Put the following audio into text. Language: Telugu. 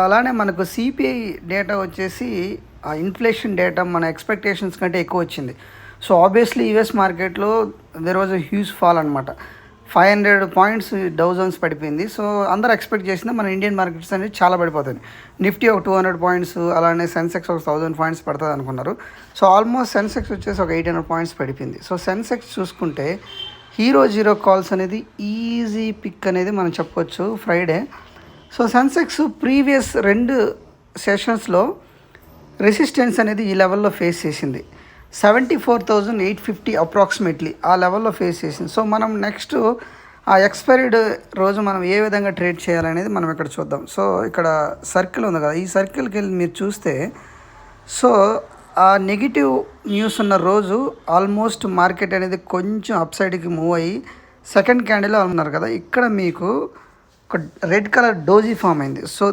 అలానే మనకు సిపిఐ డేటా వచ్చేసి ఇన్ఫ్లేషన్ డేటా మన ఎక్స్పెక్టేషన్స్ కంటే ఎక్కువ వచ్చింది. సో ఆబ్వియస్లీ యూఎస్ మార్కెట్లో there was a huge fall అనమాట. 500 పాయింట్స్ డౌ జోన్స్ పడిపోయింది. సో అందరూ ఎక్స్పెక్ట్ చేసింది మన ఇండియన్ మార్కెట్స్ అనేది చాలా పడిపోతుంది. నిఫ్టీ ఒక 200 పాయింట్స్, అలానే సెన్సెక్స్ ఒక 1000 పాయింట్స్ పడుతుంది అనుకున్నారు. సో ఆల్మోస్ట్ సెన్సెక్స్ వచ్చేసి ఒక 800 పాయింట్స్ పడిపోయింది. సో సెన్సెక్స్ చూసుకుంటే హీరో జీరో కాల్స్ అనేది ఈజీ పిక్ అనేది మనం చెప్పొచ్చు ఫ్రైడే. సో సెన్సెక్స్ ప్రీవియస్ 2 సెషన్స్లో రెసిస్టెన్స్ అనేది ఈ లెవెల్లో ఫేస్ చేసింది. 74,850 అప్రాక్సిమేట్లీ ఆ లెవెల్లో ఫేస్ చేసింది. సో మనం నెక్స్ట్ ఆ ఎక్స్పైరీడ్ రోజు మనం ఏ విధంగా ట్రేడ్ చేయాలనేది మనం ఇక్కడ చూద్దాం. సో ఇక్కడ సర్కిల్ ఉంది కదా, ఈ సర్కిల్కి వెళ్ళి మీరు చూస్తే సో ఆ నెగిటివ్ న్యూస్ ఉన్న రోజు ఆల్మోస్ట్ మార్కెట్ అనేది కొంచెం అప్ సైడ్కి మూవ్ అయ్యి సెకండ్ క్యాండిల్ ఉన్నారు కదా, ఇక్కడ మీకు ఒక రెడ్ కలర్ డోజీ ఫామ్ అయింది. సో